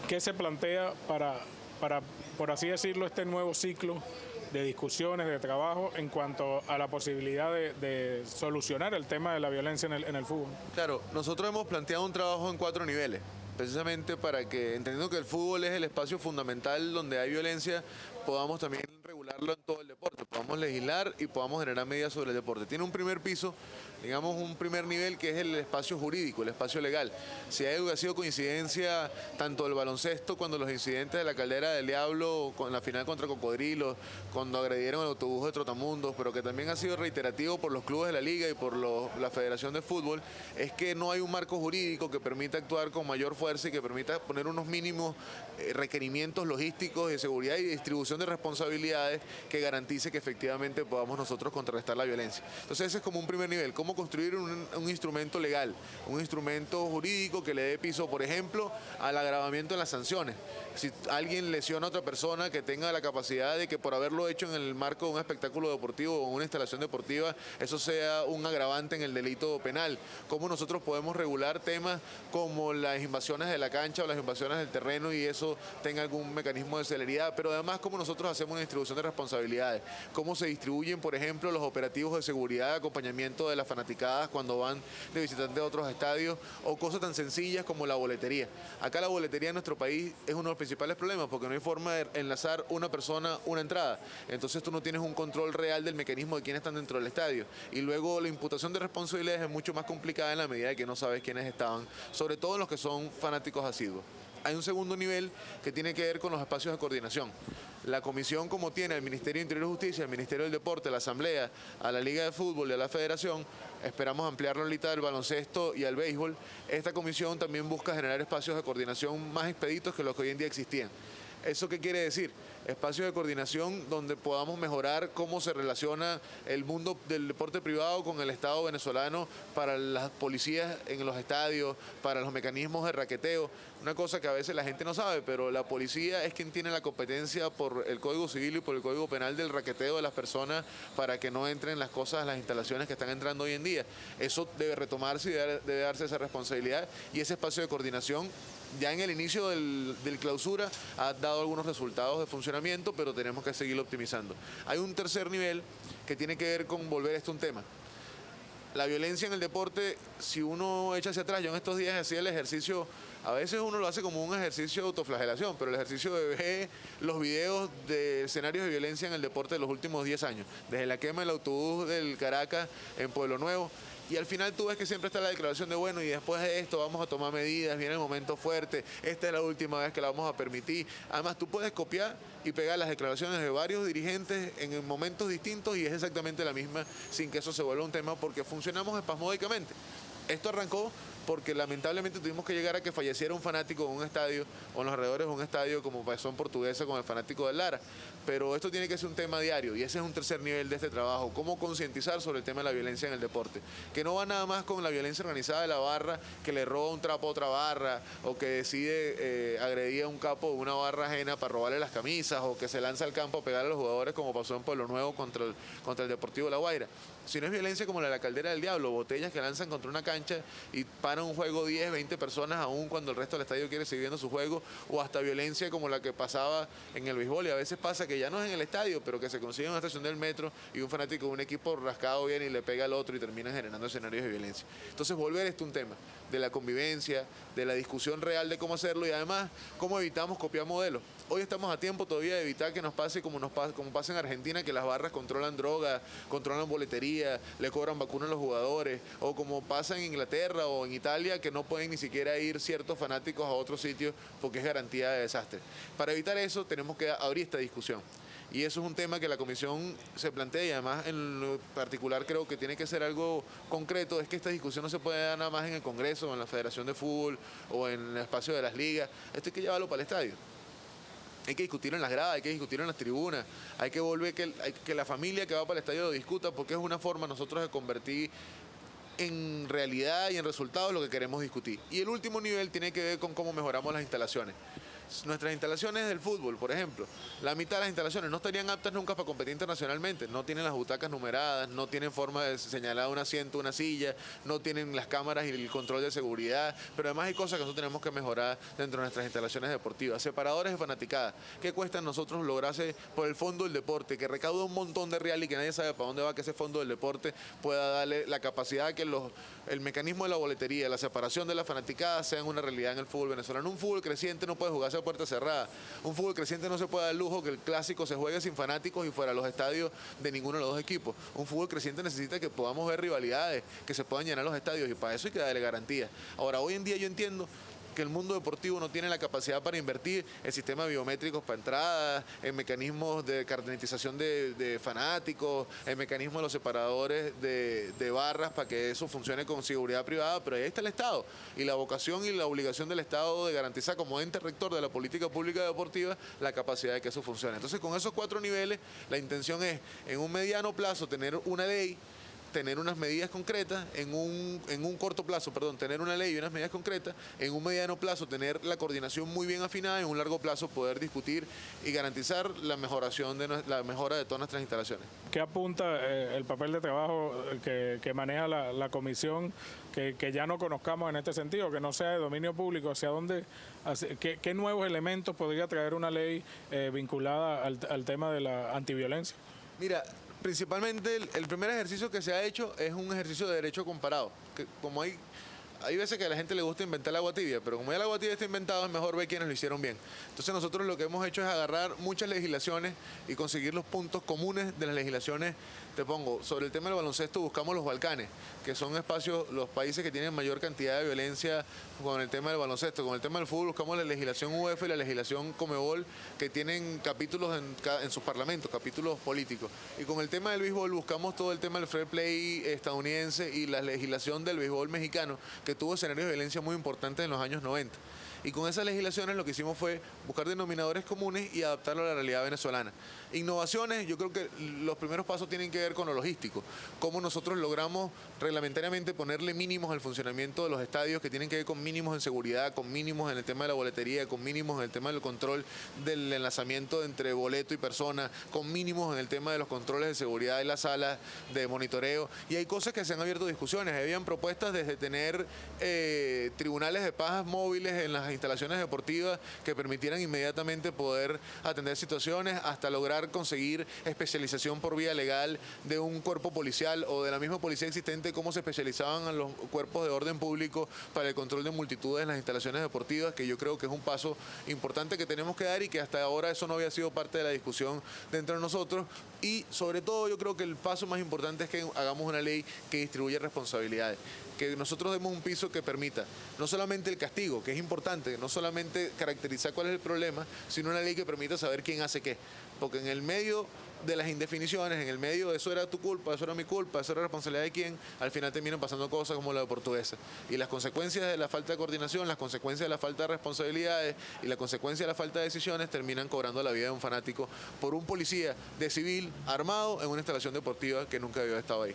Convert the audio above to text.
¿Qué se plantea para, por así decirlo, este nuevo ciclo de discusiones, de trabajo en cuanto a la posibilidad de solucionar el tema de la violencia en el fútbol? Claro, nosotros hemos planteado un trabajo en 4 niveles, precisamente para que, entendiendo que el fútbol es el espacio fundamental donde hay violencia, podamos también regularlo en todo el deporte, podamos legislar y podamos generar medidas sobre el deporte. Tiene un primer piso, digamos un primer nivel, que es el espacio jurídico, el espacio legal. Si hay algo que ha sido coincidencia, tanto del baloncesto, cuando los incidentes de la Caldera del Diablo, con la final contra Cocodrilos, cuando agredieron el autobús de Trotamundos, pero que también ha sido reiterativo por los clubes de la liga y por la Federación de Fútbol, es que no hay un marco jurídico que permita actuar con mayor fuerza y que permita poner unos mínimos requerimientos logísticos de seguridad y distribución de responsabilidades que garantice que efectivamente podamos nosotros contrarrestar la violencia. Entonces ese es como un primer nivel, cómo construir un instrumento legal, un instrumento jurídico que le dé piso, por ejemplo, al agravamiento de las sanciones. Si alguien lesiona a otra persona, que tenga la capacidad de que por haberlo hecho en el marco de un espectáculo deportivo o una instalación deportiva, eso sea un agravante en el delito penal. Cómo nosotros podemos regular temas como las invasiones de la cancha o las invasiones del terreno y eso tenga algún mecanismo de celeridad, pero además cómo nosotros hacemos una distribución de responsabilidades, cómo se distribuyen, por ejemplo, los operativos de seguridad, de acompañamiento de las fanaticadas cuando van de visitantes a otros estadios, o cosas tan sencillas como la boletería. Acá la boletería en nuestro país es uno de los principales problemas porque no hay forma de enlazar una persona, una entrada. Entonces tú no tienes un control real del mecanismo de quiénes están dentro del estadio. Y luego la imputación de responsabilidades es mucho más complicada en la medida de que no sabes quiénes estaban, sobre todo los que son fanáticos asiduos. Hay un segundo nivel que tiene que ver con los espacios de coordinación. La comisión, como tiene el Ministerio de Interior y Justicia, el Ministerio del Deporte, la Asamblea, a la Liga de Fútbol y a la Federación, esperamos ampliarlo ahorita al baloncesto y al béisbol. Esta comisión también busca generar espacios de coordinación más expeditos que los que hoy en día existían. ¿Eso qué quiere decir? Espacios de coordinación donde podamos mejorar cómo se relaciona el mundo del deporte privado con el Estado venezolano para las policías en los estadios, para los mecanismos de raqueteo. Una cosa que a veces la gente no sabe, pero la policía es quien tiene la competencia por el Código Civil y por el Código Penal del raqueteo de las personas para que no entren las cosas, las instalaciones que están entrando hoy en día. Eso debe retomarse y debe darse esa responsabilidad y ese espacio de coordinación. Ya en el inicio del clausura ha dado algunos resultados de funcionamiento, pero tenemos que seguirlo optimizando. Hay un tercer nivel que tiene que ver con volver esto un tema. La violencia en el deporte, si uno echa hacia atrás, yo en estos días hacía el ejercicio, a veces uno lo hace como un ejercicio de autoflagelación, pero el ejercicio de ver los videos de escenarios de violencia en el deporte de los últimos 10 años, desde la quema del autobús del Caracas en Pueblo Nuevo, y al final tú ves que siempre está la declaración de bueno, y después de esto vamos a tomar medidas, viene el momento fuerte, esta es la última vez que la vamos a permitir. Además tú puedes copiar y pegar las declaraciones de varios dirigentes en momentos distintos y es exactamente la misma sin que eso se vuelva un tema porque funcionamos espasmódicamente. Esto arrancó porque lamentablemente tuvimos que llegar a que falleciera un fanático en un estadio o en los alrededores de un estadio como pasó en Portuguesa con el fanático del Lara. Pero esto tiene que ser un tema diario y ese es un tercer nivel de este trabajo, cómo concientizar sobre el tema de la violencia en el deporte. Que no va nada más con la violencia organizada de la barra que le roba un trapo a otra barra o que decide agredir a un capo de una barra ajena para robarle las camisas o que se lanza al campo a pegar a los jugadores como pasó en Pueblo Nuevo contra el Deportivo La Guaira. Si no es violencia como la de la Caldera del Diablo, botellas que lanzan contra una cancha y paran un juego 10, 20 personas aún cuando el resto del estadio quiere seguir viendo su juego, o hasta violencia como la que pasaba en el béisbol, y a veces pasa que ya no es en el estadio, pero que se consigue en una estación del metro y un fanático de un equipo rascado viene y le pega al otro y termina generando escenarios de violencia. Entonces volver esto un tema de la convivencia, de la discusión real de cómo hacerlo y además cómo evitamos copiar modelos. Hoy estamos a tiempo todavía de evitar que nos pase como pasa en Argentina, que las barras controlan droga, controlan boletería, le cobran vacunas a los jugadores, o como pasa en Inglaterra o en Italia, que no pueden ni siquiera ir ciertos fanáticos a otros sitios porque es garantía de desastre. Para evitar eso tenemos que abrir esta discusión. Y eso es un tema que la comisión se plantea y además en lo particular creo que tiene que ser algo concreto, es que esta discusión no se puede dar nada más en el Congreso, o en la Federación de Fútbol o en el espacio de las ligas, esto hay que llevarlo para el estadio. Hay que discutirlo en las gradas, hay que discutirlo en las tribunas, hay que volver que la familia que va para el estadio lo discuta porque es una forma nosotros de convertir en realidad y en resultados lo que queremos discutir. Y el último nivel tiene que ver con cómo mejoramos las instalaciones. Nuestras instalaciones del fútbol, por ejemplo, la mitad de las instalaciones no estarían aptas nunca para competir internacionalmente. No tienen las butacas numeradas, no tienen forma de señalar un asiento, una silla, no tienen las cámaras y el control de seguridad. Pero además hay cosas que nosotros tenemos que mejorar dentro de nuestras instalaciones deportivas. Separadores de fanaticada. ¿Qué cuesta a nosotros lograrse por el fondo del deporte, que recauda un montón de real y que nadie sabe para dónde va, que ese fondo del deporte pueda darle la capacidad a que el mecanismo de la boletería, la separación de la fanaticada sean una realidad en el fútbol venezolano? Un fútbol creciente no puede jugarse a puerta cerrada. Un fútbol creciente no se puede dar el lujo que el clásico se juegue sin fanáticos y fuera a los estadios de ninguno de los dos equipos. Un fútbol creciente necesita que podamos ver rivalidades, que se puedan llenar los estadios, y para eso hay que darle garantía. Ahora, hoy en día yo entiendo que el mundo deportivo no tiene la capacidad para invertir en sistemas biométricos para entradas, en mecanismos de carnetización de fanáticos, en mecanismos de los separadores de barras para que eso funcione con seguridad privada, pero ahí está el Estado y la vocación y la obligación del Estado de garantizar como ente rector de la política pública deportiva la capacidad de que eso funcione. Entonces, con esos 4 niveles, la intención es en un mediano plazo tener una ley, tener unas medidas concretas, en un corto plazo, tener una ley y unas medidas concretas, en un mediano plazo tener la coordinación muy bien afinada, en un largo plazo poder discutir y garantizar la mejora de todas nuestras instalaciones. ¿Qué apunta el papel de trabajo que maneja la comisión, que ya no conozcamos en este sentido, que no sea de dominio público? ¿Qué nuevos elementos podría traer una ley vinculada al tema de la antiviolencia? Mira, principalmente el primer ejercicio que se ha hecho es un ejercicio de derecho comparado. Que como hay veces que a la gente le gusta inventar el agua tibia, pero como ya el agua tibia está inventado, es mejor ver quiénes lo hicieron bien. Entonces nosotros lo que hemos hecho es agarrar muchas legislaciones y conseguir los puntos comunes de las legislaciones. Te pongo, sobre el tema del baloncesto buscamos los Balcanes, que son espacios, los países que tienen mayor cantidad de violencia con el tema del baloncesto. Con el tema del fútbol buscamos la legislación UEFA y la legislación Conmebol, que tienen capítulos en sus parlamentos, capítulos políticos. Y con el tema del béisbol buscamos todo el tema del fair play estadounidense y la legislación del béisbol mexicano, que tuvo escenarios de violencia muy importantes en los años 90. Y con esas legislaciones lo que hicimos fue buscar denominadores comunes y adaptarlo a la realidad venezolana. Innovaciones, yo creo que los primeros pasos tienen que ver con lo logístico. Cómo nosotros logramos reglamentariamente ponerle mínimos al funcionamiento de los estadios, que tienen que ver con mínimos en seguridad, con mínimos en el tema de la boletería, con mínimos en el tema del control del enlazamiento entre boleto y persona, con mínimos en el tema de los controles de seguridad en las salas de monitoreo. Y hay cosas que se han abierto discusiones. Habían propuestas desde tener tribunales de pajas móviles en las instalaciones deportivas que permitieran inmediatamente poder atender situaciones, hasta lograr conseguir especialización por vía legal de un cuerpo policial o de la misma policía existente, cómo se especializaban los cuerpos de orden público para el control de multitudes en las instalaciones deportivas, que yo creo que es un paso importante que tenemos que dar y que hasta ahora eso no había sido parte de la discusión dentro de nosotros. Y sobre todo yo creo que el paso más importante es que hagamos una ley que distribuya responsabilidades, que nosotros demos un piso que permita no solamente el castigo, que es importante, no solamente caracterizar cuál es el problema, sino una ley que permita saber quién hace qué. Porque en el medio de las indefiniciones, en el medio de eso era tu culpa, eso era mi culpa, eso era responsabilidad de quién, al final terminan pasando cosas como la de Portuguesa. Y las consecuencias de la falta de coordinación, las consecuencias de la falta de responsabilidades y la consecuencia de la falta de decisiones terminan cobrando la vida de un fanático por un policía de civil armado en una instalación deportiva que nunca había estado ahí.